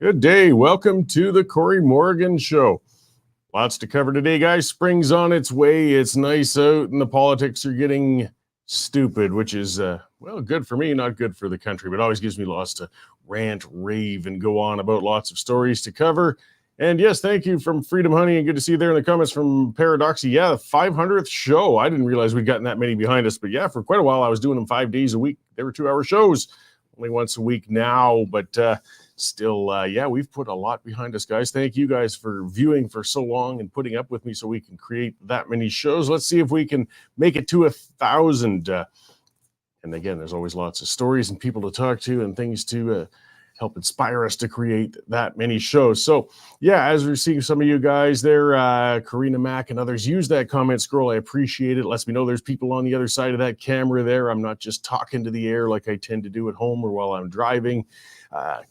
Good day. Welcome to the Cory Morgan Show. Lots to cover today, guys. Spring's on its way. It's nice out, and the politics are getting stupid, which is, well, good for me, not good for the country, but always gives me lots to rant, rave, and go on about. Lots of stories to cover. And yes, thank you from Freedom Honey, and good to see you there in the comments from Paradoxy. Yeah, the 500th show. I didn't realize we'd gotten that many behind us, but yeah, for quite a while, I was doing them 5 days a week. They were 2-hour shows, only once a week now, but still, yeah, we've put a lot behind us, guys. Thank you guys for viewing for so long and putting up with me so we can create that many shows. Let's see if we can make it to 1,000. And again, there's always lots of stories and people to talk to and things to help inspire us to create that many shows. So yeah, as we're seeing some of you guys there, Karina Mack and others, use that comment scroll. I appreciate it. It lets me know there's people on the other side of that camera there. I'm not just talking to the air like I tend to do at home or while I'm driving.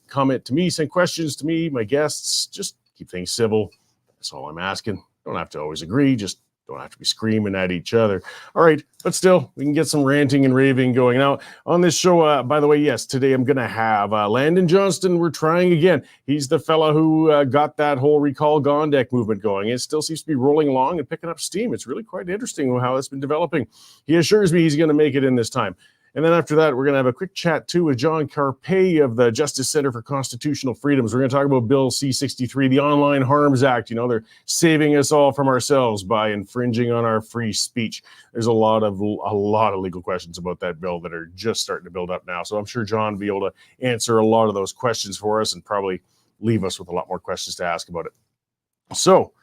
Comment to me, send questions to me, my guests, just keep things civil. That's all I'm asking. Don't have to always agree, just don't have to be screaming at each other. All right, but still, we can get some ranting and raving going. Now, on this show, by the way, yes, today I'm going to have Landon Johnston. We're trying again. He's the fella who got that whole Recall Gondek movement going. It still seems to be rolling along and picking up steam. It's really quite interesting how it's been developing. He assures me he's going to make it in this time. And then after that, we're going to have a quick chat, too, with John Carpay of the Justice Center for Constitutional Freedoms. We're going to talk about Bill C-63, the Online Harms Act. You know, they're saving us all from ourselves by infringing on our free speech. There's a lot of legal questions about that bill that are just starting to build up now. So I'm sure John will be able to answer a lot of those questions for us and probably leave us with a lot more questions to ask about it. So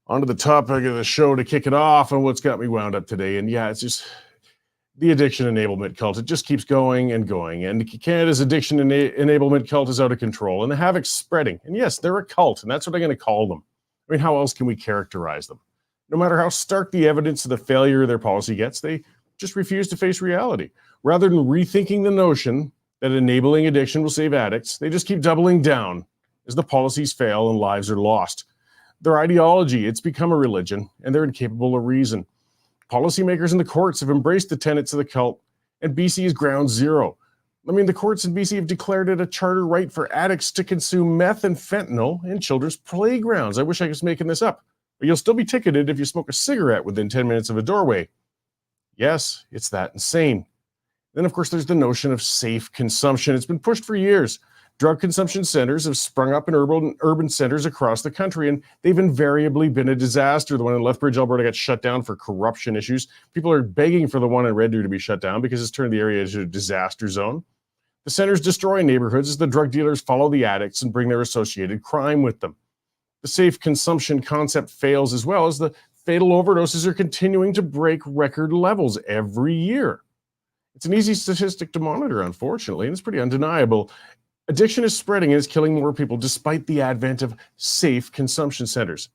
on to the topic of the show to kick it off and what's got me wound up today. And yeah, it's just the addiction enablement cult. It just keeps going and going. And Canada's addiction enablement cult is out of control, and the havoc's spreading. And yes, they're a cult, and that's what I'm going to call them. I mean, how else can we characterize them? No matter how stark the evidence of the failure of their policy gets, they just refuse to face reality. Rather than rethinking the notion that enabling addiction will save addicts, they just keep doubling down as the policies fail and lives are lost. Their ideology, it's become a religion, and they're incapable of reason. Policymakers in the courts have embraced the tenets of the cult, and BC is ground zero. I mean, the courts in BC have declared it a charter right for addicts to consume meth and fentanyl in children's playgrounds. I wish I was making this up. But you'll still be ticketed if you smoke a cigarette within 10 minutes of a doorway. Yes, it's that insane. Then, of course, there's the notion of safe consumption. It's been pushed for years. Drug consumption centers have sprung up in urban centers across the country, and they've invariably been a disaster. The one in Lethbridge, Alberta, got shut down for corruption issues. People are begging for the one in Red Deer to be shut down because it's turned the area into a disaster zone. The centers destroy neighborhoods as the drug dealers follow the addicts and bring their associated crime with them. The safe consumption concept fails as well as the fatal overdoses are continuing to break record levels every year. It's an easy statistic to monitor, unfortunately, and it's pretty undeniable. Addiction is spreading and is killing more people despite the advent of safe consumption centers.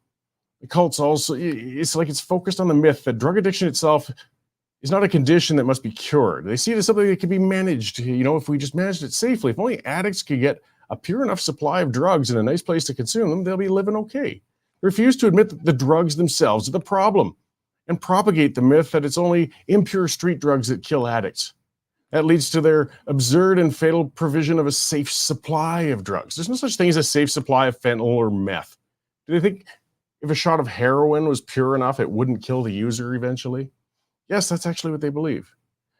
The cults also, it's like it's focused on the myth that drug addiction itself is not a condition that must be cured. They see it as something that can be managed. You know, if we just managed it safely, if only addicts could get a pure enough supply of drugs and a nice place to consume them, they'll be living okay. They refuse to admit that the drugs themselves are the problem and propagate the myth that it's only impure street drugs that kill addicts. That leads to their absurd and fatal provision of a safe supply of drugs. There's no such thing as a safe supply of fentanyl or meth. Do they think if a shot of heroin was pure enough, it wouldn't kill the user eventually? Yes, that's actually what they believe.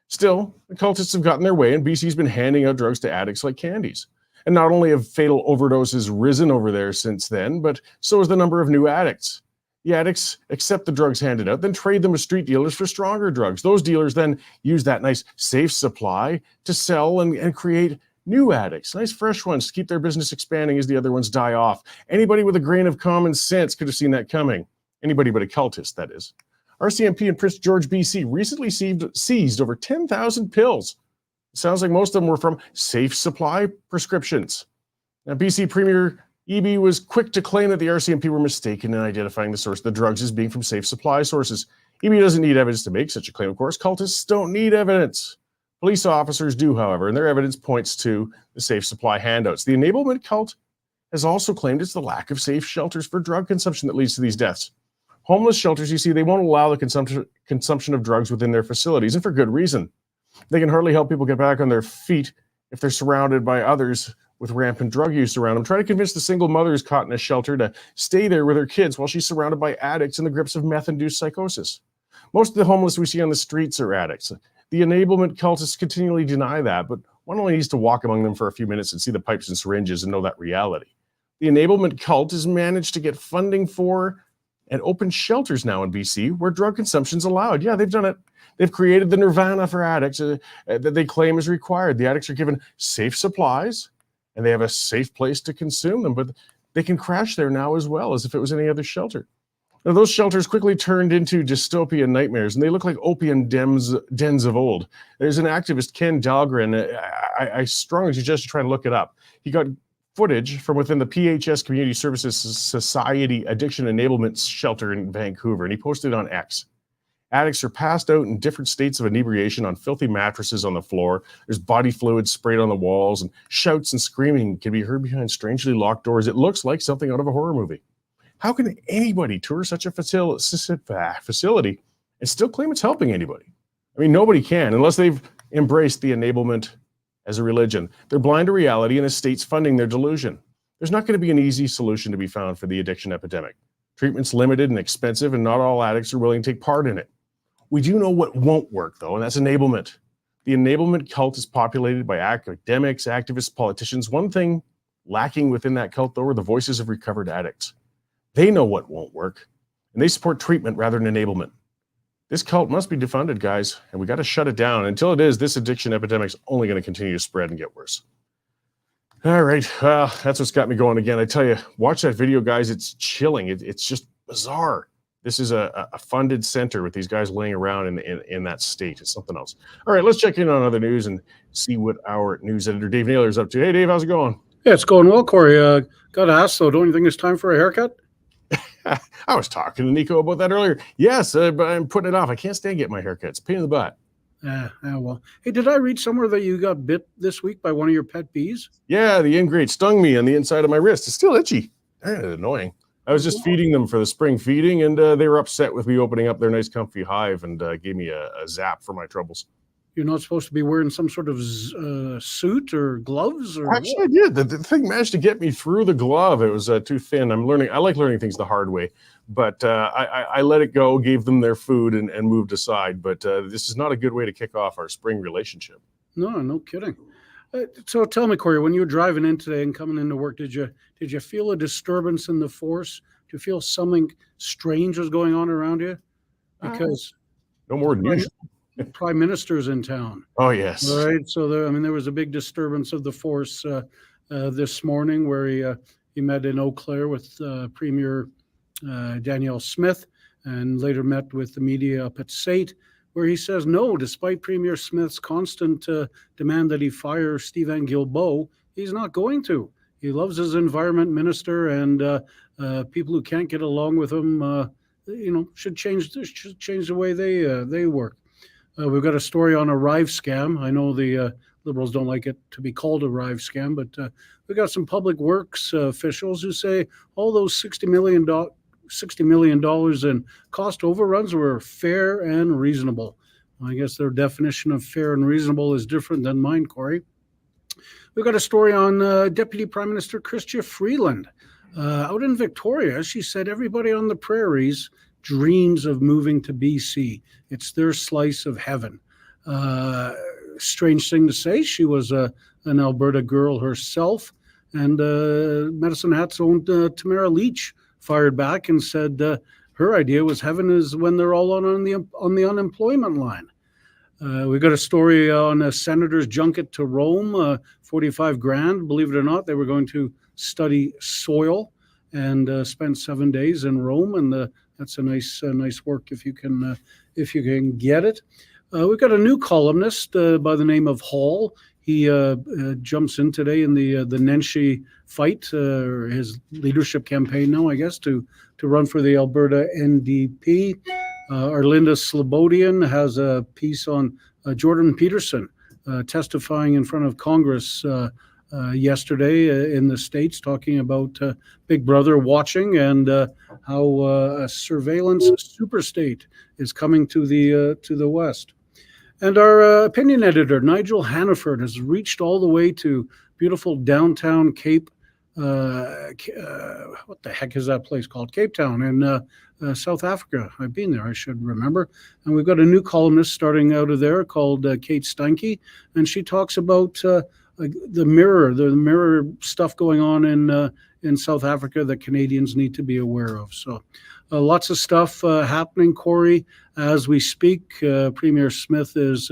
Still, the cultists have gotten their way, and BC's been handing out drugs to addicts like candies. And not only have fatal overdoses risen over there since then, but so has the number of new addicts. The addicts accept the drugs handed out, then trade them with street dealers for stronger drugs. Those dealers then use that nice safe supply to sell and create new addicts, nice fresh ones to keep their business expanding as the other ones die off. Anybody with a grain of common sense could have seen that coming. Anybody but a cultist, that is. RCMP in Prince George, BC recently seized over 10,000 pills. It sounds like most of them were from safe supply prescriptions. Now, BC Premier EB was quick to claim that the RCMP were mistaken in identifying the source of the drugs as being from safe supply sources. EB doesn't need evidence to make such a claim, of course. Cultists don't need evidence. Police officers do, however, and their evidence points to the safe supply handouts. The enablement cult has also claimed it's the lack of safe shelters for drug consumption that leads to these deaths. Homeless shelters, you see, they won't allow the consumption of drugs within their facilities, and for good reason. They can hardly help people get back on their feet if they're surrounded by others with rampant drug use around them. Try to convince the single mothers caught in a shelter to stay there with her kids while she's surrounded by addicts in the grips of meth-induced psychosis. Most of the homeless we see on the streets are addicts. The enablement cultists continually deny that, but one only needs to walk among them for a few minutes and see the pipes and syringes and know that reality. The enablement cult has managed to get funding for and open shelters now in BC where drug consumption's allowed. Yeah, they've done it. They've created the nirvana for addicts that they claim is required. The addicts are given safe supplies and they have a safe place to consume them, but they can crash there now as well as if it was any other shelter. Now, those shelters quickly turned into dystopian nightmares, and they look like opium dens of old. There's an activist, Ken Dahlgren. I strongly suggest you try to look it up. He got footage from within the PHS Community Services Society Addiction Enablement Shelter in Vancouver, and he posted it on X. Addicts are passed out in different states of inebriation on filthy mattresses on the floor. There's body fluid sprayed on the walls, and shouts and screaming can be heard behind strangely locked doors. It looks like something out of a horror movie. How can anybody tour such a facility and still claim it's helping anybody? I mean, nobody can unless they've embraced the enablement as a religion. They're blind to reality and the state's funding their delusion. There's not going to be an easy solution to be found for the addiction epidemic. Treatment's limited and expensive, and not all addicts are willing to take part in it. We do know what won't work, though, and that's enablement. The enablement cult is populated by academics, activists, politicians. One thing lacking within that cult, though, are the voices of recovered addicts. They know what won't work, and they support treatment rather than enablement. This cult must be defunded, guys, and we got to shut it down. Until it is, this addiction epidemic is only going to continue to spread and get worse. All right, well, that's what's got me going again. I tell you, watch that video, guys. It's chilling. It's just bizarre. This is a funded center with these guys laying around in that state. It's something else. All right, let's check in on other news and see what our news editor, Dave Naylor, is up to. Hey, Dave, how's it going? Yeah, it's going well, Cory. Got to ask, though, don't you think it's time for a haircut? I was talking to Nico about that earlier. Yes, but I'm putting it off. I can't stand getting my haircut. It's a pain in the butt. Well. Hey, did I read somewhere that you got bit this week by one of your pet bees? Yeah, the ingrate stung me on the inside of my wrist. It's still itchy. Annoying. I was just feeding them for the spring feeding, and they were upset with me opening up their nice comfy hive and gave me a zap for my troubles. You're not supposed to be wearing some sort of suit or gloves? Or Actually, I did. The thing managed to get me through the glove. It was too thin. I like learning things the hard way. But I let it go, gave them their food, and moved aside. But this is not a good way to kick off our spring relationship. No kidding. So tell me, Cory, when you were driving in today and coming into work, did you feel a disturbance in the force? Did you feel something strange was going on around you? Because no more than usual. Prime Minister's in town. Oh, yes. All right. So there was a big disturbance of the force this morning where he met in Eau Claire with Premier Danielle Smith and later met with the media up at SAIT, where he says no, despite Premier Smith's constant demand that he fire Stephen Guilbeault, he's not going to. He loves his environment minister, and people who can't get along with him, should change the way they work. We've got a story on a Rive scam. I know the Liberals don't like it to be called a Rive scam, but we've got some public works officials who say all those $60 million in cost overruns were fair and reasonable. I guess their definition of fair and reasonable is different than mine, Cory. We've got a story on Deputy Prime Minister Chrystia Freeland. Out in Victoria, she said everybody on the prairies dreams of moving to BC. It's their slice of heaven. Strange thing to say. She was an Alberta girl herself, and Medicine Hat's own Tamara Leach fired back and said her idea was heaven is when they're all on the unemployment line. We've got a story on a senator's junket to Rome, 45 grand. Believe it or not, they were going to study soil and spend 7 days in Rome, and that's a nice work if you can get it. We've got a new columnist by the name of Hall. He jumps in today in the Nenshi fight, his leadership campaign now, I guess, to run for the Alberta NDP. Arlinda Slobodian has a piece on Jordan Peterson testifying in front of Congress yesterday in the States, talking about Big Brother watching and how a surveillance superstate is coming to the West. And our opinion editor, Nigel Hannaford, has reached all the way to beautiful downtown Cape. What the heck is that place called? Cape Town in South Africa. I've been there, I should remember. And we've got a new columnist starting out of there called Kate Steinke, and she talks about the mirror stuff going on in South Africa that Canadians need to be aware of. So lots of stuff happening, Cory, as we speak. Premier Smith is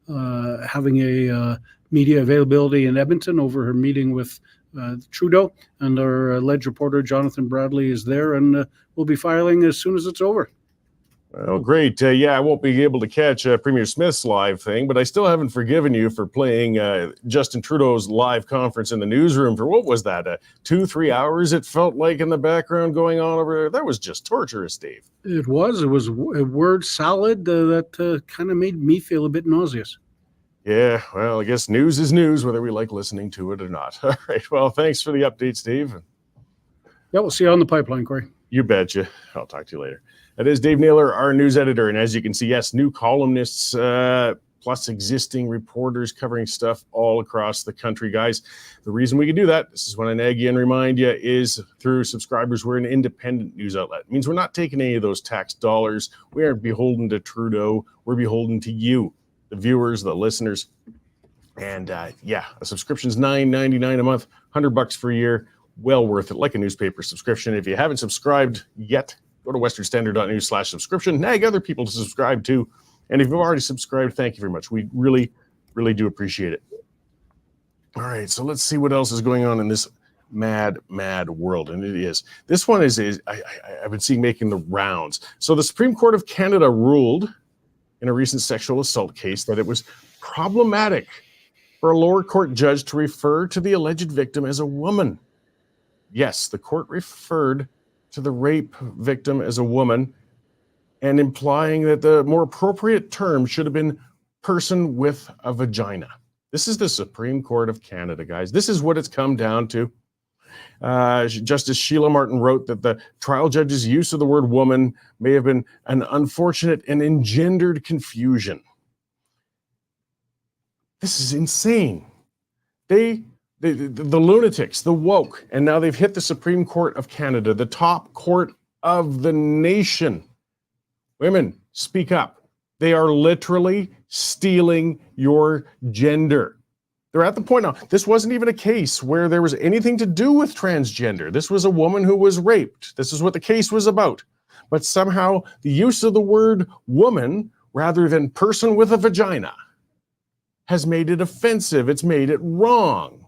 having a media availability in Edmonton over her meeting with Trudeau, and our ledge reporter Jonathan Bradley is there, and we'll be filing as soon as it's over. Well, great. Yeah, I won't be able to catch Premier Smith's live thing, but I still haven't forgiven you for playing Justin Trudeau's live conference in the newsroom for, what was that, 2-3 hours it felt like in the background going on over there? That was just torturous, Dave. It was a word salad that kind of made me feel a bit nauseous. Yeah, well, I guess news is news, whether we like listening to it or not. All right, well, thanks for the update, Steve. Yeah, we'll see you on the pipeline, Cory. You betcha. I'll talk to you later. That is Dave Naylor, our news editor. And as you can see, yes, new columnists plus existing reporters covering stuff all across the country, guys. The reason we can do that, this is when I nag you and remind you, is through subscribers. We're an independent news outlet. It means we're not taking any of those tax dollars. We aren't beholden to Trudeau. We're beholden to you, the viewers, the listeners. And yeah, a subscription's $9.99 a month, $100 for a year. Well worth it, like a newspaper subscription. If you haven't subscribed yet, go to westernstandard.news/subscription. Nag other people to subscribe to. And if you've already subscribed, thank you very much. We really, really do appreciate it. All right, so let's see what else is going on in this mad world. And it is. This one is I've been seeing making the rounds. So the Supreme Court of Canada ruled in a recent sexual assault case that it was problematic for a lower court judge to refer to the alleged victim as a woman. Yes, the court referred to the rape victim as a woman, and implying that the more appropriate term should have been person with a vagina. This is the Supreme Court of Canada, guys. This is what it's come down to. Justice Sheila Martin wrote that the trial judge's use of the word woman may have been an unfortunate and engendered confusion. This is insane. The lunatics, the woke, and now they've hit the Supreme Court of Canada, the top court of the nation. Women, speak up. They are literally stealing your gender. They're at the point now, this wasn't even a case where there was anything to do with transgender. This was a woman who was raped. This is what the case was about. But somehow the use of the word woman rather than person with a vagina has made it offensive. It's made it wrong.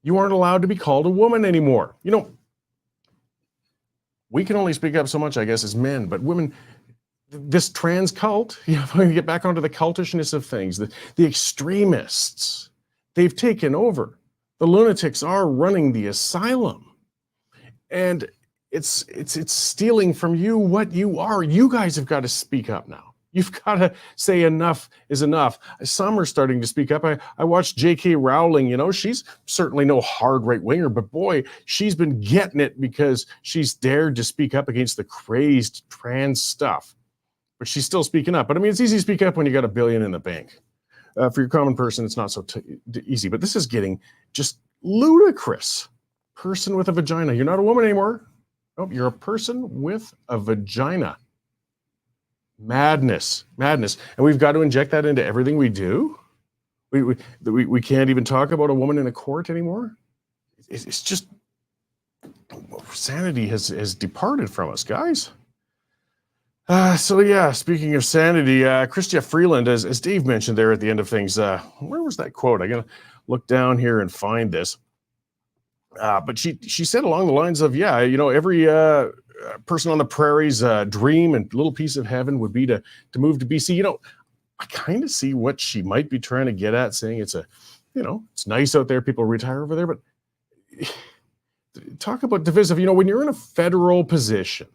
You aren't allowed to be called a woman anymore. You know, we can only speak up so much, I guess, as men, but women, this trans cult, you know, when you get back onto the cultishness of things, the extremists, they've taken over. The lunatics are running the asylum. And it's stealing from you what you are. You guys have got to speak up now. You've got to say enough is enough. Some are starting to speak up. I watched J.K. Rowling, you know, she's certainly no hard right winger, but boy, she's been getting it because she's dared to speak up against the crazed trans stuff. But she's still speaking up. But I mean, it's easy to speak up when you got $1 billion in the bank. For your common person, it's not so easy. But this is getting just ludicrous. Person with a vagina. You're not a woman anymore. Nope, you're a person with a vagina. Madness. And we've got to inject that into everything we do. We can't even talk about a woman in a court anymore. It's just sanity has departed from us, guys. So yeah, speaking of sanity, Chrystia Freeland, as Dave mentioned there at the end of things, where was that quote? I gotta look down here and find this. But she said along the lines of, yeah, you know, every person on the prairies' dream and little piece of heaven would be to move to BC. You know, I kind of see what she might be trying to get at, saying it's it's nice out there, people retire over there, but talk about divisive. You know, when you're in a federal position,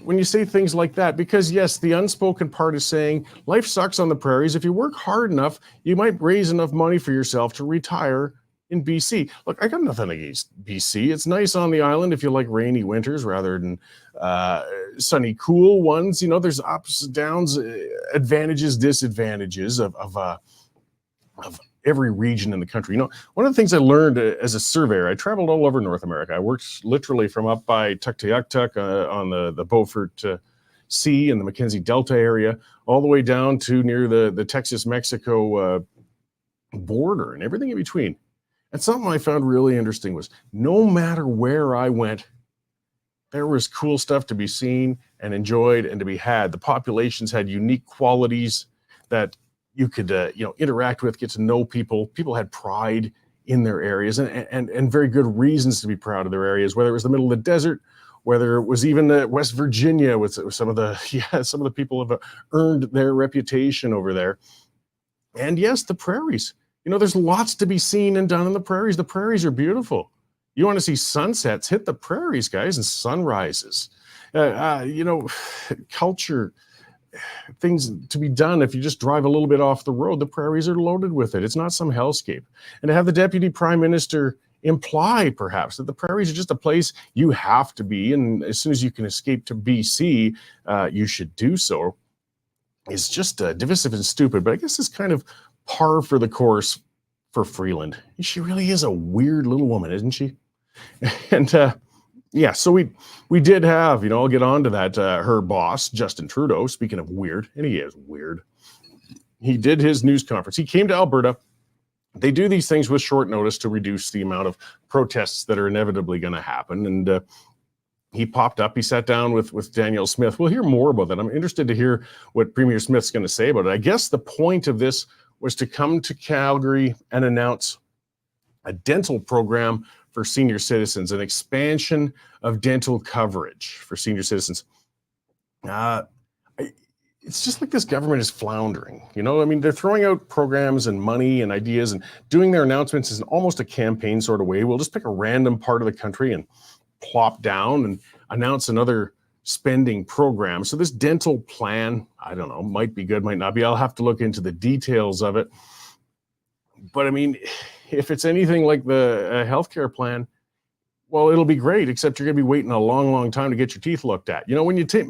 when you say things like that, because yes, the unspoken part is saying life sucks on the prairies. If you work hard enough, you might raise enough money for yourself to retire in BC. Look, I got nothing against BC. It's nice on the island if you like rainy winters rather than sunny, cool ones. You know, there's ups, downs, advantages, disadvantages of every region in the country. You know, one of the things I learned as a surveyor, I traveled all over North America. I worked literally from up by Tuktoyaktuk on the Beaufort Sea and the Mackenzie Delta area, all the way down to near the Texas-Mexico border and everything in between. And something I found really interesting was no matter where I went, there was cool stuff to be seen and enjoyed and to be had. The populations had unique qualities that you could interact with, get to know people. People had pride in their areas and very good reasons to be proud of their areas, whether it was the middle of the desert, whether it was even West Virginia with some of the people have earned their reputation over there. And yes, the prairies. You know, there's lots to be seen and done in the prairies. The prairies are beautiful. You want to see sunsets, hit the prairies, guys, and sunrises. Culture, things to be done if you just drive a little bit off the road. The prairies are loaded with it. It's not some hellscape. And to have the Deputy Prime Minister imply, perhaps, that the prairies are just a place you have to be, and as soon as you can escape to BC, you should do so, is just divisive and stupid. But I guess it's kind of par for the course for Freeland. She really is a weird little woman, isn't she? And so we did have, I'll get on to that, her boss, Justin Trudeau, speaking of weird, and he is weird. He did his news conference. He came to Alberta. They do these things with short notice to reduce the amount of protests that are inevitably going to happen. And he popped up. He sat down with Danielle Smith. We'll hear more about that. I'm interested to hear what Premier Smith's going to say about it. I guess the point of this was to come to Calgary and announce a dental program for senior citizens, an expansion of dental coverage for senior citizens. It's just like this government is floundering. They're throwing out programs and money and ideas and doing their announcements in almost a campaign sort of way. We'll just pick a random part of the country and plop down and announce another spending program. So this dental plan, I don't know, might be good, might not be. I'll have to look into the details of it. But if it's anything like the healthcare plan, well, it'll be great, except you're going to be waiting a long, long time to get your teeth looked at. When you take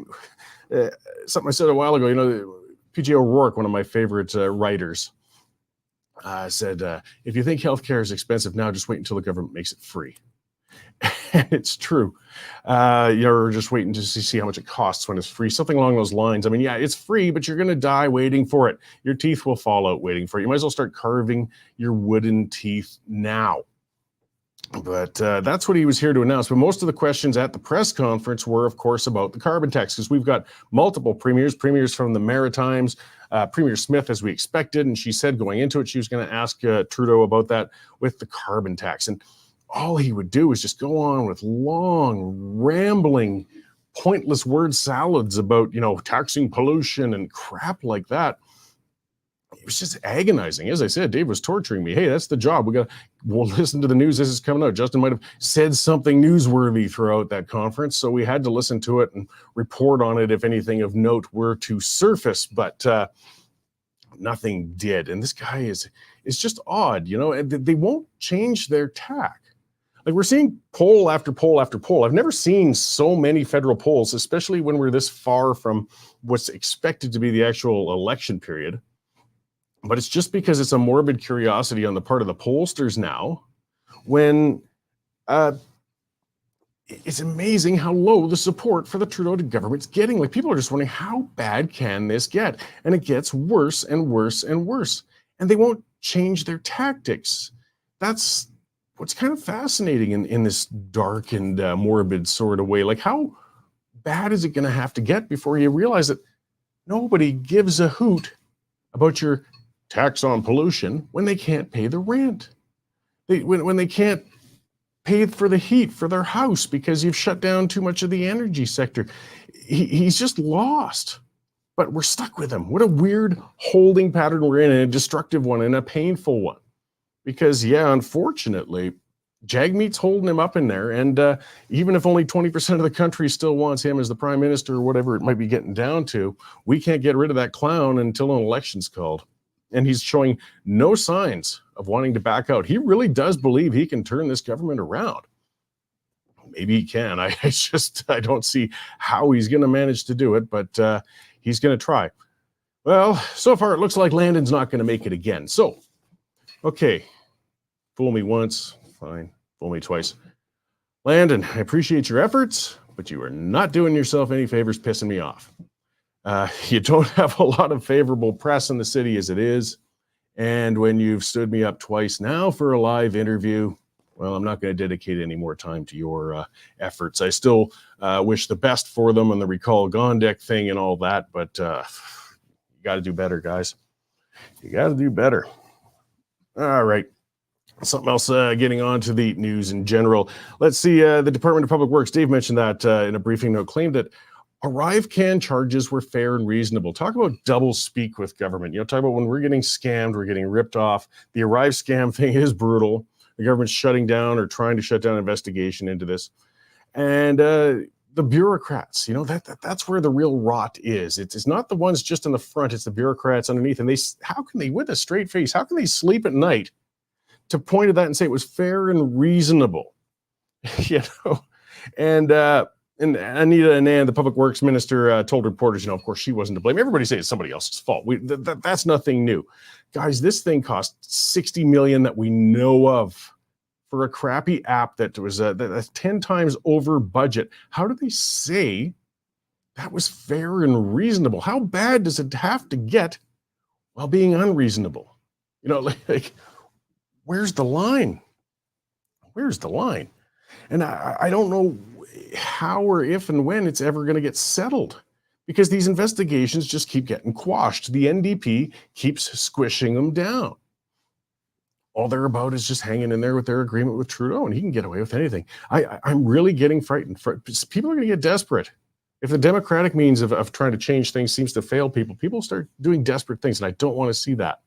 something I said a while ago, P.J. O'Rourke, one of my favorite writers, said, if you think healthcare is expensive now, just wait until the government makes it free. And it's true. You're just waiting to see how much it costs when it's free. Something along those lines. It's free, but you're going to die waiting for it. Your teeth will fall out waiting for it. You might as well start carving your wooden teeth now. But that's what he was here to announce. But most of the questions at the press conference were, of course, about the carbon tax, because we've got multiple premiers from the Maritimes, Premier Smith, as we expected. And she said going into it, she was going to ask Trudeau about that with the carbon tax. And all he would do is just go on with long, rambling, pointless word salads about, taxing pollution and crap like that. It was just agonizing. As I said, Dave was torturing me. Hey, that's the job. We'll listen to the news as it's coming out. Justin might have said something newsworthy throughout that conference, so we had to listen to it and report on it if anything of note were to surface, but nothing did. And this guy is just odd, and they won't change their tack. Like, we're seeing poll after poll after poll. I've never seen so many federal polls, especially when we're this far from what's expected to be the actual election period. But it's just because it's a morbid curiosity on the part of the pollsters now, when it's amazing how low the support for the Trudeau government's getting. Like, people are just wondering, how bad can this get? And it gets worse and worse and worse. And they won't change their tactics. That's what's kind of fascinating in this dark and morbid sort of way. Like, how bad is it going to have to get before you realize that nobody gives a hoot about your tax on pollution when they can't pay the rent? When they can't pay for the heat for their house because you've shut down too much of the energy sector. He's just lost. But we're stuck with him. What a weird holding pattern we're in, and a destructive one and a painful one. Because, unfortunately, Jagmeet's holding him up in there. And even if only 20% of the country still wants him as the prime minister or whatever it might be getting down to, we can't get rid of that clown until an election's called. And he's showing no signs of wanting to back out. He really does believe he can turn this government around. Maybe he can. I don't see how he's going to manage to do it, but he's going to try. Well, so far it looks like Landon's not going to make it again. So Okay, fool me once, fine. Fool me twice. Landon, I appreciate your efforts, but you are not doing yourself any favors pissing me off. You don't have a lot of favorable press in the city as it is. And when you've stood me up twice now for a live interview, well, I'm not going to dedicate any more time to your efforts. I still wish the best for them on the recall Gondek thing and all that, but you got to do better, guys. You got to do better. All right. Something else, getting on to the news in general. Let's see, the Department of Public Works, Dave mentioned that in a briefing note, claimed that ArriveCan charges were fair and reasonable. Talk about double speak with government. Talk about when we're getting scammed, we're getting ripped off. The Arrive scam thing is brutal. The government's shutting down or trying to shut down investigation into this. And the bureaucrats, that's where the real rot is. It's not the ones just in the front, it's the bureaucrats underneath. And how can they, with a straight face, how can they sleep at night to point at that and say it was fair and reasonable? And Anita Anand, the public works minister, told reporters, of course she wasn't to blame. Everybody says it's somebody else's fault. That's nothing new. Guys, this thing cost $60 million that we know of for a crappy app that was that's 10 times over budget. How do they say that was fair and reasonable? How bad does it have to get while being unreasonable? Where's the line? Where's the line? And I don't know how or if and when it's ever going to get settled, because these investigations just keep getting quashed. The NDP keeps squishing them down. All they're about is just hanging in there with their agreement with Trudeau, and he can get away with anything. I'm really getting frightened. People are going to get desperate. If the democratic means of trying to change things seems to fail people start doing desperate things, and I don't want to see that.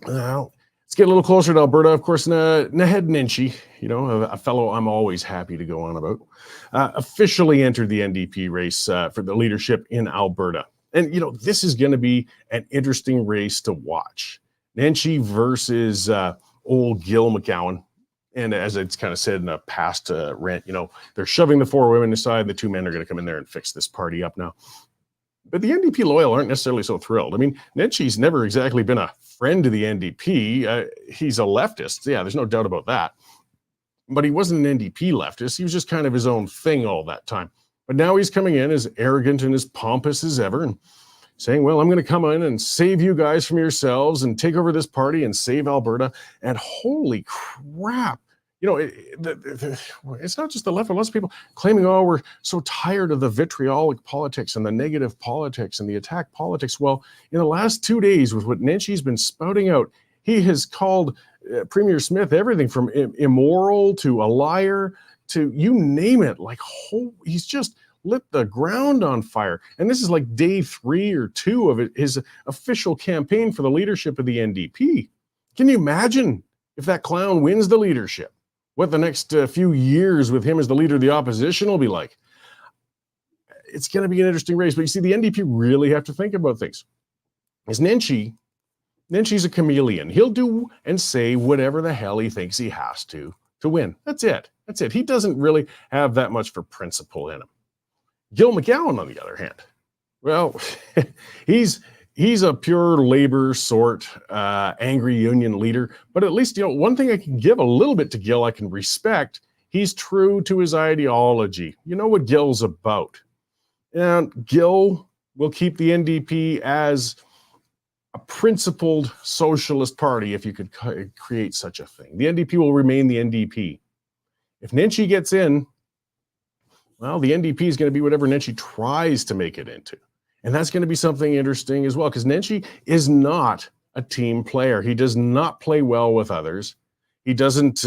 Well, let's get a little closer to Alberta. Of course, Naheed Nenshi, a fellow I'm always happy to go on about, officially entered the NDP race for the leadership in Alberta. And, this is going to be an interesting race to watch. Nenshi versus old Gil McGowan. And as it's kind of said in a past rant, they're shoving the four women aside. The two men are going to come in there and fix this party up now. But the NDP loyal aren't necessarily so thrilled. I mean, Nenshi's never exactly been a friend to the NDP. He's a leftist. Yeah, there's no doubt about that. But he wasn't an NDP leftist. He was just kind of his own thing all that time. But now he's coming in as arrogant and as pompous as ever and saying, well, I'm going to come in and save you guys from yourselves and take over this party and save Alberta. And holy crap. It's not just the left, but lots of people claiming, oh, we're so tired of the vitriolic politics and the negative politics and the attack politics. Well, in the last 2 days, with what Nenshi's been spouting out, he has called Premier Smith everything from immoral to a liar to you name it. He's just lit the ground on fire. And this is like day 3 or 2 of his official campaign for the leadership of the NDP. Can you imagine if that clown wins the leadership? What the next few years with him as the leader of the opposition will be like? It's going to be an interesting race. But you see, the NDP really have to think about things. As Nenshi's a chameleon. He'll do and say whatever the hell he thinks he has to win. That's it. He doesn't really have that much for principle in him. Gil McGowan, on the other hand, well, he's a pure labor sort, angry union leader. But at least, one thing I can give a little bit to Gil, I can respect. He's true to his ideology. You know what Gil's about. And Gil will keep the NDP as a principled socialist party, if you could create such a thing. The NDP will remain the NDP. If Nenshi gets in, well, the NDP is going to be whatever Nenshi tries to make it into. And that's going to be something interesting as well, because Nenshi is not a team player. He does not play well with others. He doesn't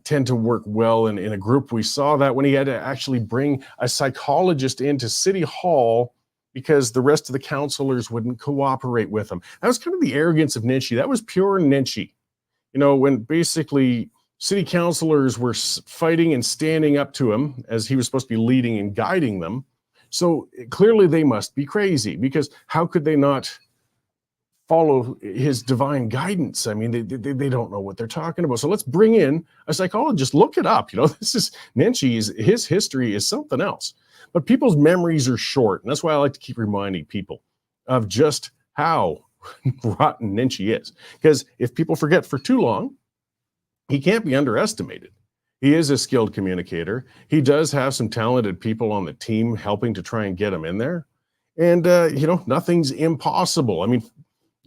tend to work well in a group. We saw that when he had to actually bring a psychologist into City Hall because the rest of the councillors wouldn't cooperate with him. That was kind of the arrogance of Nenshi. That was pure Nenshi. When basically city councillors were fighting and standing up to him as he was supposed to be leading and guiding them. So clearly they must be crazy, because how could they not follow his divine guidance? I mean, they don't know what they're talking about. So let's bring in a psychologist. Look it up. This is his history is something else. But people's memories are short. And that's why I like to keep reminding people of just how rotten Nenshi is. Because if people forget for too long, he can't be underestimated. He is a skilled communicator. He does have some talented people on the team helping to try and get him in there. And, nothing's impossible. I mean,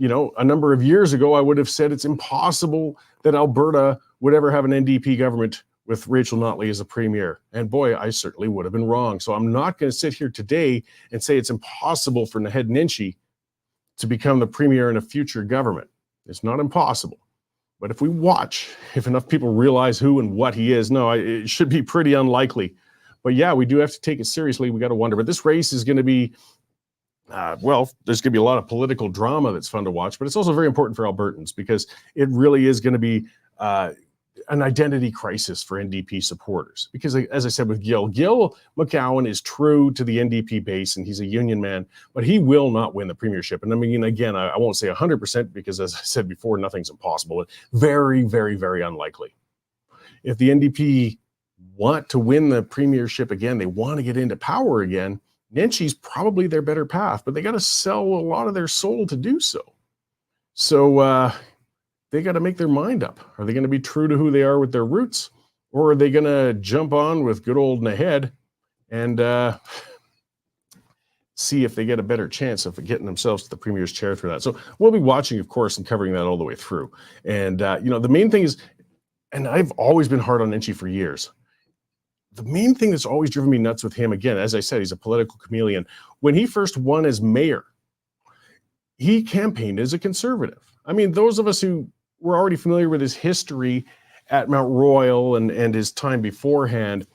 a number of years ago, I would have said it's impossible that Alberta would ever have an NDP government with Rachel Notley as a premier. And boy, I certainly would have been wrong. So I'm not going to sit here today and say it's impossible for Naheed Nenshi to become the premier in a future government. It's not impossible. But if we watch, if enough people realize who and what he is, no, it should be pretty unlikely. But yeah, we do have to take it seriously. We got to wonder. But this race is going to be, there's going to be a lot of political drama that's fun to watch. But it's also very important for Albertans because it really is going to be an identity crisis for NDP supporters. Because as I said with Gil McGowan is true to the NDP base and he's a union man, but he will not win the premiership. And I mean, again, I won't say 100% because as I said before, nothing's impossible. Very, very, very unlikely. If the NDP want to win the premiership again, they want to get into power again, Nenshi's probably their better path, but they got to sell a lot of their soul to do so. So, they got to make their mind up. Are they going to be true to who they are with their roots? Or are they going to jump on with good old Naheed and see if they get a better chance of getting themselves to the premier's chair through that? So we'll be watching, of course, and covering that all the way through. And, the main thing is, and I've always been hard on Nenshi for years. The main thing that's always driven me nuts with him, again, as I said, he's a political chameleon. When he first won as mayor, he campaigned as a conservative. I mean, those of us who were already familiar with his history at Mount Royal and his time beforehand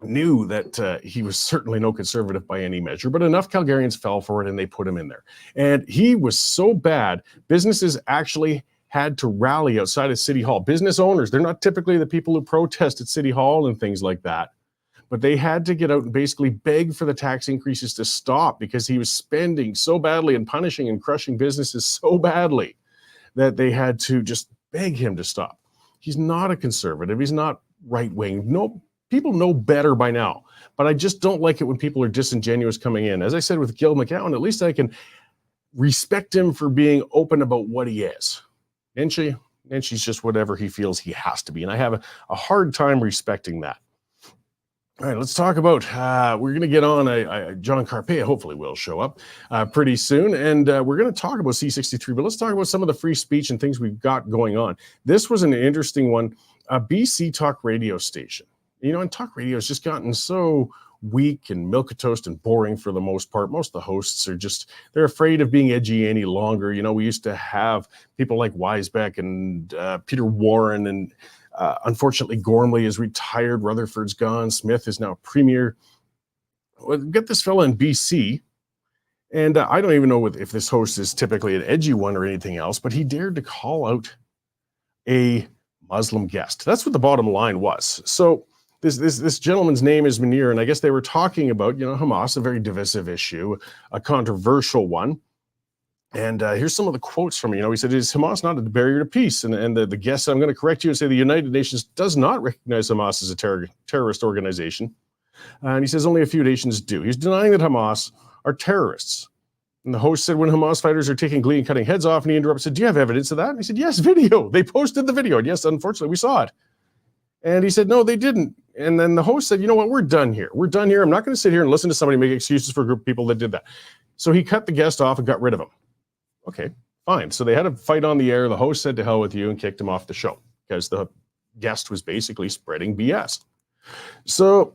knew that he was certainly no conservative by any measure, but enough Calgarians fell for it and they put him in there. And he was so bad, businesses actually had to rally outside of City Hall. Business owners, they're not typically the people who protest at City Hall and things like that, but they had to get out and basically beg for the tax increases to stop because he was spending so badly and punishing and crushing businesses so badly that they had to just beg him to stop. He's not a conservative. He's not right-wing. No, people know better by now, but I just don't like it when people are disingenuous coming in. As I said with Gil McGowan, at least I can respect him for being open about what he is. Nenshi's just whatever he feels he has to be, and I have a hard time respecting that. All right, let's talk about, we're going to get on John Carpay, hopefully will show up pretty soon, and we're going to talk about C63, but let's talk about some of the free speech and things we've got going on. This was an interesting one, a BC talk radio station. And talk radio has just gotten so weak and milquetoast and boring for the most part. Most of the hosts are they're afraid of being edgy any longer. We used to have people like Weisbeck and Peter Warren and unfortunately, Gormley is retired. Rutherford's gone. Smith is now premier. Well, get this fella in BC. And I don't even know if this host is typically an edgy one or anything else, but he dared to call out a Muslim guest. That's what the bottom line was. So this gentleman's name is Munir, and I guess they were talking about, Hamas, a very divisive issue, a controversial one. And here's some of the quotes from him. He said, is Hamas not a barrier to peace? And the guest, I'm going to correct you and say the United Nations does not recognize Hamas as a terrorist organization. And he says only a few nations do. He's denying that Hamas are terrorists. And the host said when Hamas fighters are taking glee and cutting heads off, and he interrupted, said, do you have evidence of that? And he said, yes, video. They posted the video. And yes, unfortunately, we saw it. And he said, no, they didn't. And then the host said, you know what, we're done here. We're done here. I'm not going to sit here and listen to somebody make excuses for a group of people that did that. So he cut the guest off and got rid of him. Okay, fine. So they had a fight on the air. The host said to hell with you and kicked him off the show because the guest was basically spreading BS. So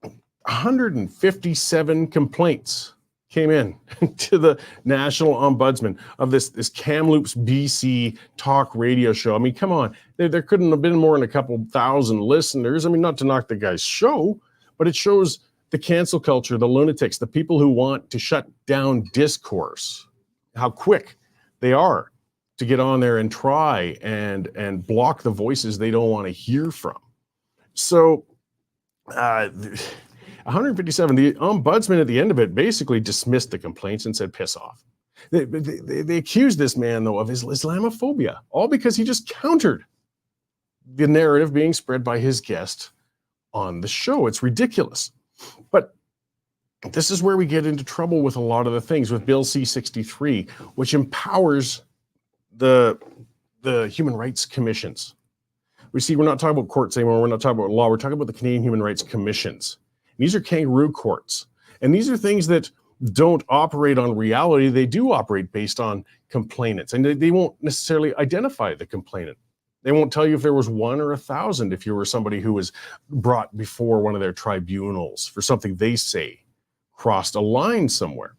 157 complaints came in to the National Ombudsman of this Kamloops, BC talk radio show. I mean, come on. There couldn't have been more than a couple thousand listeners. I mean, not to knock the guy's show, but it shows the cancel culture, the lunatics, the people who want to shut down discourse, how quick they are to get on there and try and block the voices they don't want to hear from. So 157, the ombudsman at the end of it basically dismissed the complaints and said, piss off. They accused this man, though, of Islamophobia, all because he just countered the narrative being spread by his guest on the show. It's ridiculous. But this is where we get into trouble with a lot of the things with Bill C-63, which empowers the human rights commissions. We see we're not talking about courts anymore. We're not talking about law. We're talking about the Canadian Human Rights Commissions. These are kangaroo courts. And these are things that don't operate on reality. They do operate based on complainants. And they won't necessarily identify the complainant. They won't tell you if there was 1 or 1,000 if you were somebody who was brought before one of their tribunals for something they say crossed a line somewhere.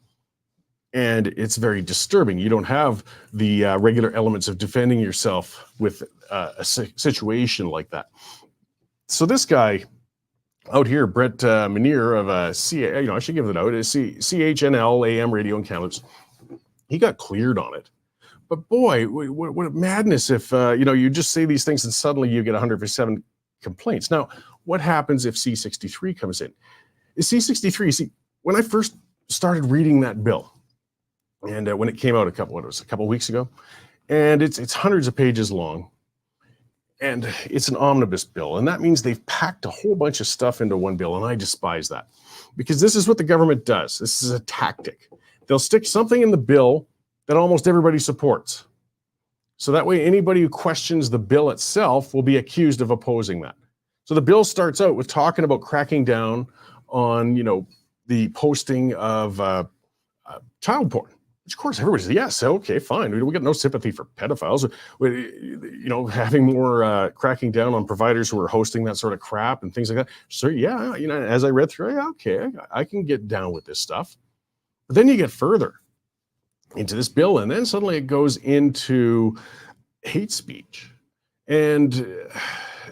And it's very disturbing. You don't have the regular elements of defending yourself with a situation like that. So this guy out here, Brett Manier of I should give it out, CHNL AM Radio in Kamloops, he got cleared on it. But boy, what a madness if you just say these things and suddenly you get 107 complaints. Now, what happens if C-63 comes in? C-63, when I first started reading that bill, and when it came out a couple weeks ago, and it's hundreds of pages long, and it's an omnibus bill, and that means they've packed a whole bunch of stuff into one bill, and I despise that, because this is what the government does. This is a tactic. They'll stick something in the bill that almost everybody supports, so that way anybody who questions the bill itself will be accused of opposing that. So the bill starts out with talking about cracking down on, the posting of child porn. Of course, everybody says, yes, okay, fine. We got no sympathy for pedophiles. Having more cracking down on providers who are hosting that sort of crap and things like that. So yeah, as I read through, okay, I can get down with this stuff. But then you get further into this bill, and then suddenly it goes into hate speech and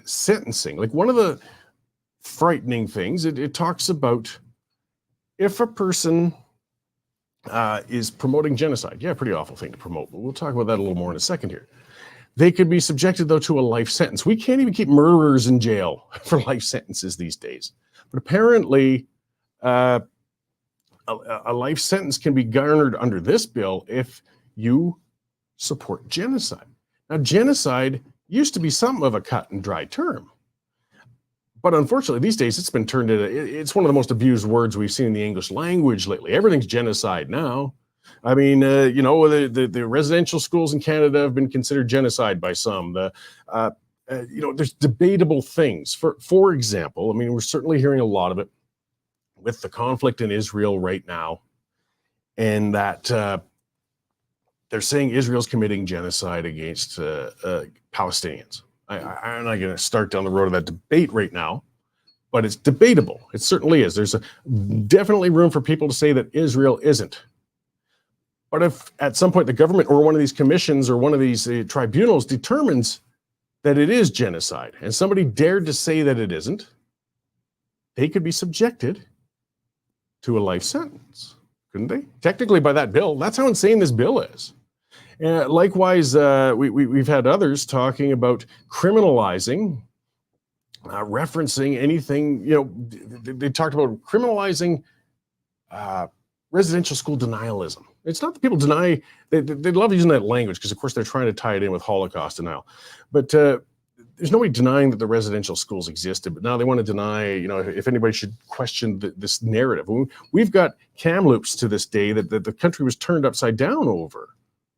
sentencing. Like, one of the frightening things, it talks about if a person is promoting genocide. Yeah, pretty awful thing to promote, but we'll talk about that a little more in a second here. They could be subjected, though, to a life sentence. We can't even keep murderers in jail for life sentences these days. But apparently, a life sentence can be garnered under this bill if you support genocide. Now, genocide used to be something of a cut and dry term. But unfortunately, these days, it's been turned into, it's one of the most abused words we've seen in the English language lately. Everything's genocide now. I mean, the residential schools in Canada have been considered genocide by some. There's debatable things. For example, I mean, we're certainly hearing a lot of it with the conflict in Israel right now, and that they're saying Israel's committing genocide against Palestinians. I'm not going to start down the road of that debate right now, but it's debatable. It certainly is. There's definitely room for people to say that Israel isn't. But if at some point the government or one of these commissions or one of these tribunals determines that it is genocide, and somebody dared to say that it isn't, they could be subjected to a life sentence, couldn't they? Technically, by that bill. That's how insane this bill is. Likewise, we've had others talking about criminalizing, referencing anything. They talked about criminalizing residential school denialism. It's not that people deny, they love using that language because, of course, they're trying to tie it in with Holocaust denial. But there's nobody denying that the residential schools existed, but now they want to deny, if anybody should question this narrative. We've got Kamloops to this day that the country was turned upside down over.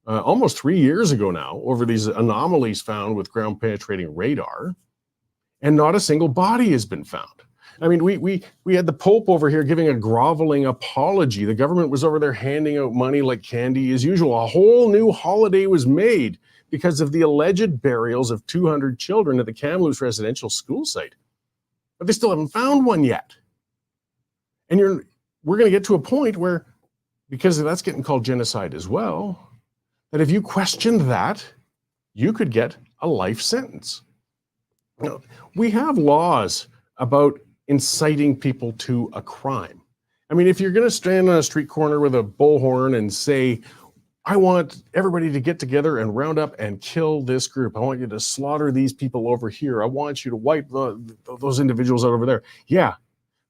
Almost 3 years ago now, over these anomalies found with ground penetrating radar, and not a single body has been found. I mean, we had the Pope over here giving a groveling apology. The government was over there handing out money like candy as usual. A whole new holiday was made because of the alleged burials of 200 children at the Kamloops residential school site. But they still haven't found one yet. And we're going to get to a point where, because that's getting called genocide as well, that if you questioned that, you could get a life sentence. We have laws about inciting people to a crime. I mean, if you're going to stand on a street corner with a bullhorn and say, I want everybody to get together and round up and kill this group. I want you to slaughter these people over here. I want you to wipe those individuals out over there. Yeah,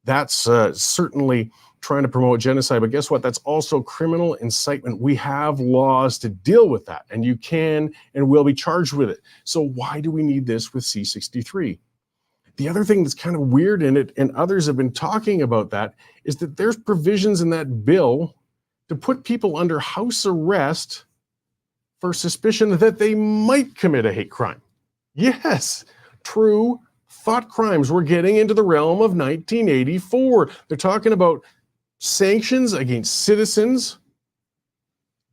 that's certainly trying to promote genocide. But guess what? That's also criminal incitement. We have laws to deal with that, and you can and will be charged with it. So why do we need this with C-63? the other thing that's kind of weird in it, and others have been talking about that, is that there's provisions in that bill to put people under house arrest for suspicion that they might commit a hate crime. Yes, true thought crimes. We're getting into the realm of 1984. They're talking about sanctions against citizens,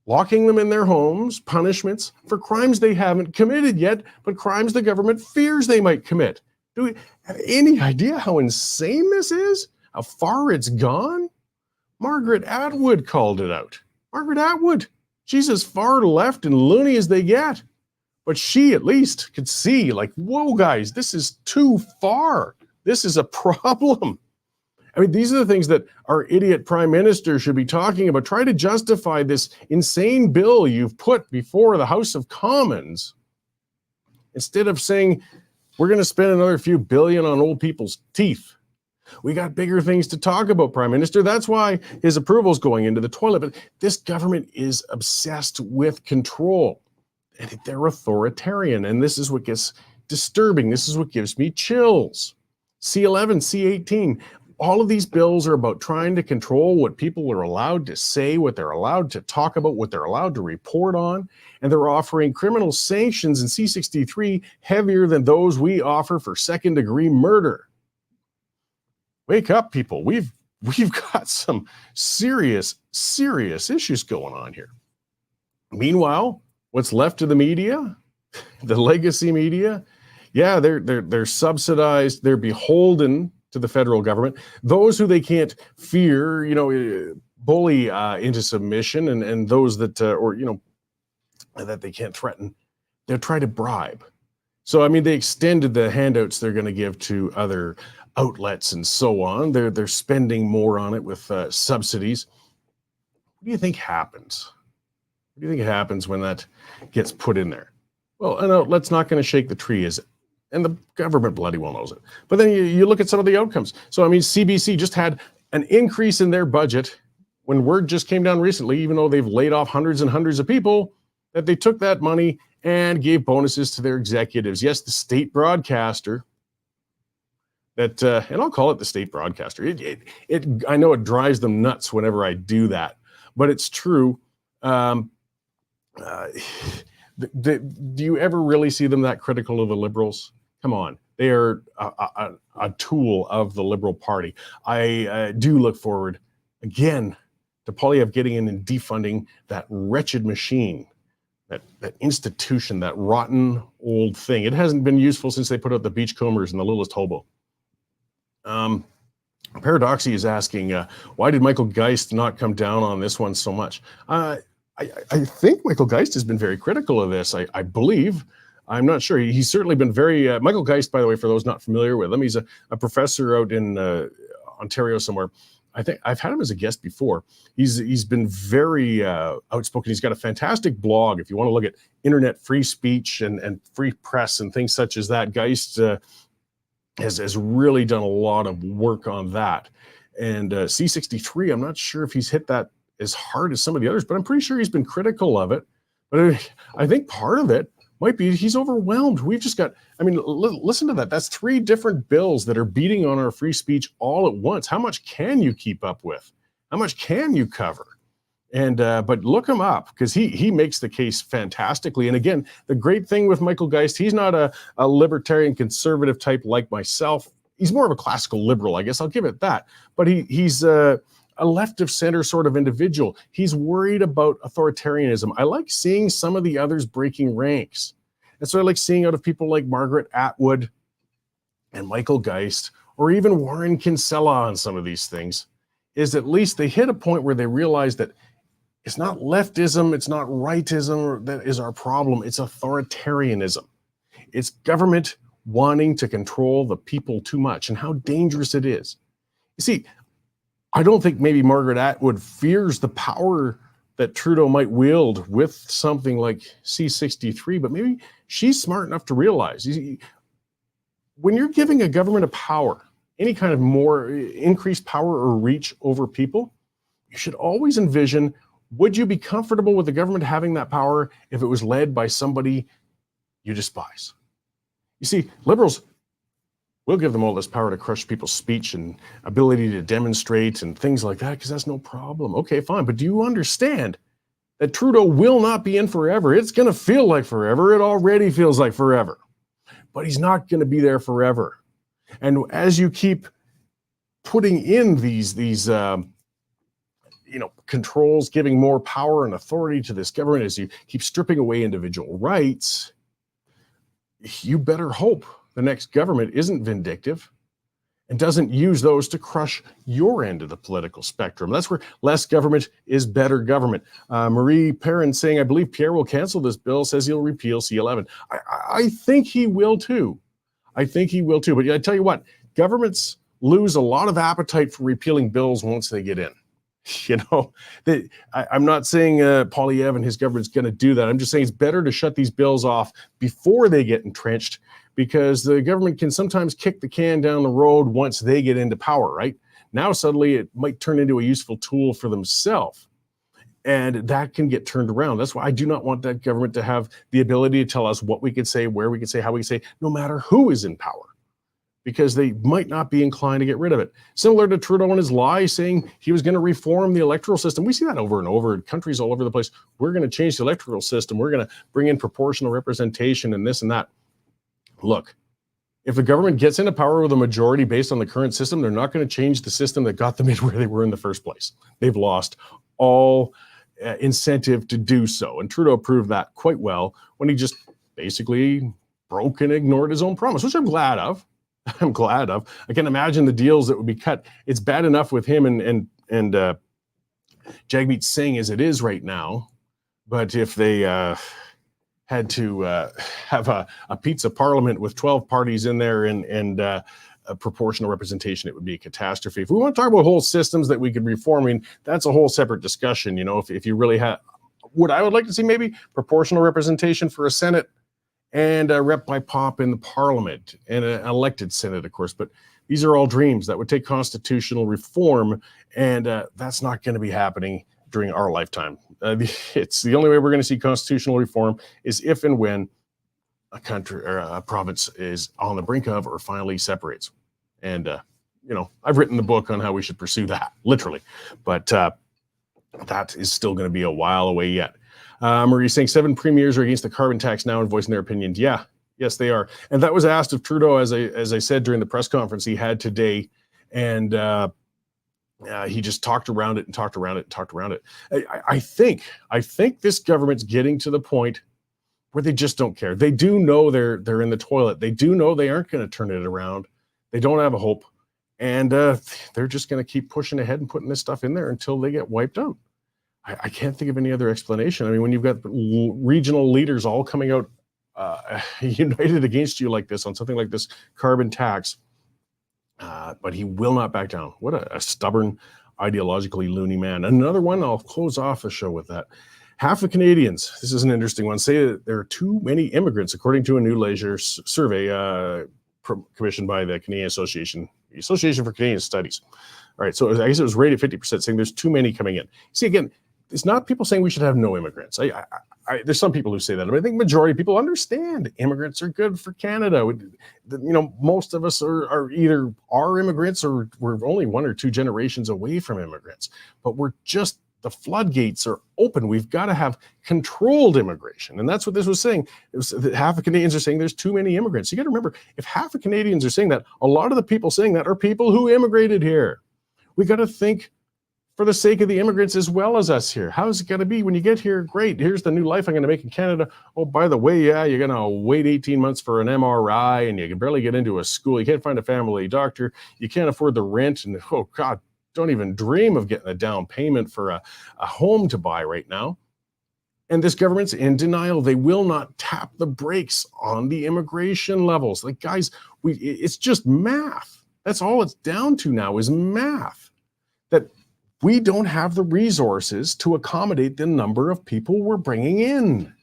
locking them in their homes, punishments for crimes they haven't committed yet, but crimes the government fears they might commit. Do we have any idea how insane this is? How far it's gone? Margaret Atwood called it out. Margaret Atwood, she's as far left and loony as they get. But she at least could see, like, whoa, guys, this is too far. This is a problem. I mean, these are the things that our idiot prime minister should be talking about. Try to justify this insane bill you've put before the House of Commons instead of saying, we're going to spend another few billion on old people's teeth. We got bigger things to talk about, Prime Minister. That's why his approval's going into the toilet. But this government is obsessed with control. And they're authoritarian. And this is what gets disturbing. This is what gives me chills. C11, C18, all of these bills are about trying to control what people are allowed to say, what they're allowed to talk about, what they're allowed to report on. And they're offering criminal sanctions in C63 heavier than those we offer for second-degree murder. Wake up, people. We've got some serious issues going on here. Meanwhile, what's left of the media, the legacy media, yeah, they're subsidized, they're beholden to the federal government. Those who they can't fear, bully into submission, and those that, that they can't threaten, they'll try to bribe. So, I mean, they extended the handouts they're going to give to other outlets and so on. They're spending more on it with subsidies. What do you think happens? What do you think happens when that gets put in there? Well, an outlet's not going to shake the tree, is it? And the government bloody well knows it. But then you look at some of the outcomes. So, I mean, CBC just had an increase in their budget when word just came down recently, even though they've laid off hundreds and hundreds of people, that they took that money and gave bonuses to their executives. Yes, the state broadcaster, that, and I'll call it the state broadcaster. I know it drives them nuts whenever I do that, but it's true. Do you ever really see them that critical of the Liberals? Come on. They are a tool of the Liberal Party. I do look forward, again, to Poilievre getting in and defunding that wretched machine, that institution, that rotten old thing. It hasn't been useful since they put out the Beachcombers and the Littlest Hobo. Paradoxy is asking, why did Michael Geist not come down on this one so much? I think Michael Geist has been very critical of this. I believe. I'm not sure. He's certainly been very... Michael Geist, by the way, for those not familiar with him, he's a professor out in Ontario somewhere. I think I've had him as a guest before. He's been very outspoken. He's got a fantastic blog. If you want to look at internet free speech and free press and things such as that, Geist has really done a lot of work on that. And C63, I'm not sure if he's hit that as hard as some of the others, but I'm pretty sure he's been critical of it. But I think part of it might be he's overwhelmed. We've just got, I mean, listen to that. That's 3 different bills that are beating on our free speech all at once. How much can you keep up with? How much can you cover? And but look him up, because he makes the case fantastically. And again, the great thing with Michael Geist, he's not a libertarian conservative type like myself. He's more of a classical liberal, I guess. I'll give it that. But he's a left of center sort of individual. He's worried about authoritarianism. I like seeing some of the others breaking ranks. And so I like seeing out of people like Margaret Atwood and Michael Geist, or even Warren Kinsella on some of these things, is at least they hit a point where they realize that it's not leftism, it's not rightism that is our problem, it's authoritarianism. It's government wanting to control the people too much, and how dangerous it is. You see, I don't think maybe Margaret Atwood fears the power that Trudeau might wield with something like C63, but maybe she's smart enough to realize, when you're giving a government a power, any kind of more increased power or reach over people, you should always envision, would you be comfortable with the government having that power if it was led by somebody you despise? You see, Liberals, We'll give them all this power to crush people's speech and ability to demonstrate and things like that, because that's no problem. Okay, fine. But do you understand that Trudeau will not be in forever? It's going to feel like forever. It already feels like forever. But he's not going to be there forever. And as you keep putting in these controls, giving more power and authority to this government, as you keep stripping away individual rights, you better hope the next government isn't vindictive and doesn't use those to crush your end of the political spectrum. That's where less government is better government. Marie Perrin saying, I believe Pierre will cancel this bill, says he'll repeal C11. I think he will too. But I tell you what, governments lose a lot of appetite for repealing bills once they get in. I'm not saying Poilievre and his government's going to do that. I'm just saying it's better to shut these bills off before they get entrenched, because the government can sometimes kick the can down the road once they get into power, right? Now suddenly it might turn into a useful tool for themselves, and that can get turned around. That's why I do not want that government to have the ability to tell us what we could say, where we could say, how we could say, no matter who is in power, because they might not be inclined to get rid of it. Similar to Trudeau and his lie saying he was going to reform the electoral system. We see that over and over in countries all over the place. We're going to change the electoral system. We're going to bring in proportional representation and this and that. Look, if the government gets into power with a majority based on the current system, they're not going to change the system that got them in where they were in the first place. They've lost all incentive to do so. And Trudeau proved that quite well when he just basically broke and ignored his own promise, which I'm glad of. I can imagine the deals that would be cut. It's bad enough with him and Jagmeet Singh as it is right now. But if they had to have a pizza parliament with 12 parties in there and a proportional representation, it would be a catastrophe. If we want to talk about whole systems that we could reform, I mean, that's a whole separate discussion. If you really have, I would like to see maybe proportional representation for a Senate and a rep by pop in the parliament and an elected Senate, of course. But these are all dreams that would take constitutional reform, and that's not going to be happening during our lifetime. It's the only way we're going to see constitutional reform is if and when a country or a province is on the brink of or finally separates. And, I've written the book on how we should pursue that, literally. But that is still going to be a while away yet. Marie saying 7 premiers are against the carbon tax now and voicing their opinions. Yes, they are. And that was asked of Trudeau, as I said during the press conference he had today. And he just talked around it. I think this government's getting to the point where they just don't care. They do know they're in the toilet. They do know they aren't going to turn it around. They don't have a hope. And they're just going to keep pushing ahead and putting this stuff in there until they get wiped out. I can't think of any other explanation. I mean, when you've got regional leaders all coming out united against you like this on something like this carbon tax, but he will not back down. What a stubborn, ideologically loony man. Another one, I'll close off the show with that. Half of Canadians, this is an interesting one, say that there are too many immigrants, according to a new leisure survey commissioned by the Canadian Association for Canadian Studies. All right, so I guess it was rated 50%, saying there's too many coming in. See, again, it's not people saying we should have no immigrants. There's some people who say that, but I think majority of people understand immigrants are good for Canada. Most of us are either immigrants or we're only 1 or 2 generations away from immigrants. But the floodgates are open. We've got to have controlled immigration. And that's what this was saying. It was that half of Canadians are saying there's too many immigrants. You got to remember, if half of Canadians are saying that, a lot of the people saying that are people who immigrated here. We got to think for the sake of the immigrants as well as us here. How is it going to be when you get here? Great, here's the new life I'm going to make in Canada. Oh, by the way, you're going to wait 18 months for an MRI and you can barely get into a school. You can't find a family doctor. You can't afford the rent. And oh God, don't even dream of getting a down payment for a home to buy right now. And this government's in denial. They will not tap the brakes on the immigration levels. Like, guys, it's just math. That's all it's down to now is math. That we don't have the resources to accommodate the number of people we're bringing in.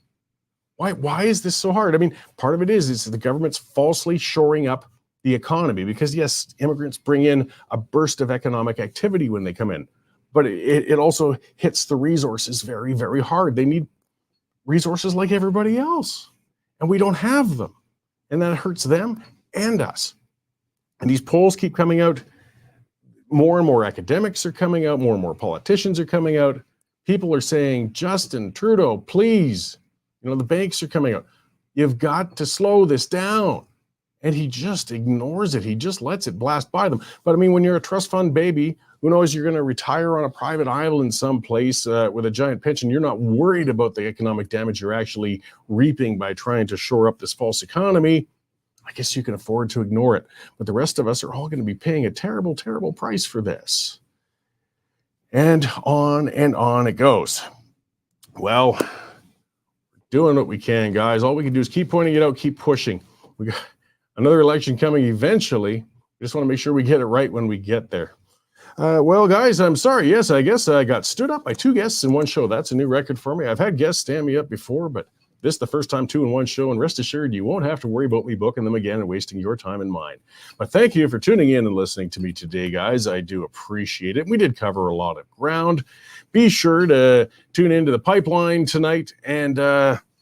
Why is this so hard? I mean, part of it is the government's falsely shoring up the economy because, yes, immigrants bring in a burst of economic activity when they come in, but it also hits the resources very, very hard. They need resources like everybody else, and we don't have them, and that hurts them and us. And these polls keep coming out. More and more academics are coming out. More and more politicians are coming out. People are saying, Justin Trudeau, please. The banks are coming out. You've got to slow this down. And he just ignores it. He just lets it blast by them. But I mean, when you're a trust fund baby, who knows, you're going to retire on a private island someplace with a giant pension. You're not worried about the economic damage you're actually reaping by trying to shore up this false economy. I guess you can afford to ignore it. But the rest of us are all going to be paying a terrible, terrible price for this. And on it goes. Well, doing what we can, guys. All we can do is keep pointing it out, keep pushing. We got another election coming eventually. We just want to make sure we get it right when we get there. Well, guys, I'm sorry. Yes, I guess I got stood up by 2 guests in one show. That's a new record for me. I've had guests stand me up before, but this is the first time 2 in one show, and rest assured you won't have to worry about me booking them again and wasting your time and mine. But thank you for tuning in and listening to me today, guys. I do appreciate it. We did cover a lot of ground. Be sure to tune into the Pipeline tonight, and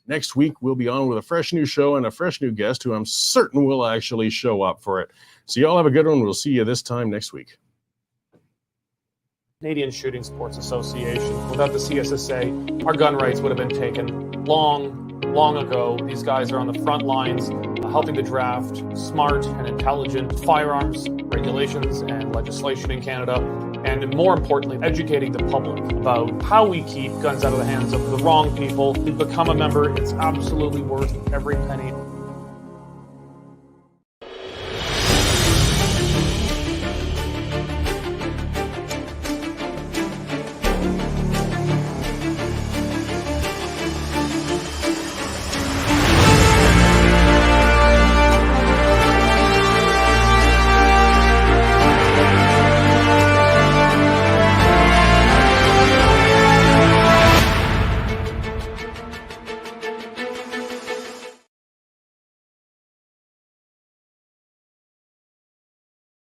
next week we'll be on with a fresh new show and a fresh new guest who I'm certain will actually show up for it. So y'all have a good one. We'll see you this time next week. Canadian Shooting Sports Association. Without the CSSA, our gun rights would have been taken long ago. These guys are on the front lines helping to draft smart and intelligent firearms regulations and legislation in Canada, and more importantly, educating the public about how we keep guns out of the hands of the wrong people. To become a member, it's absolutely worth every penny.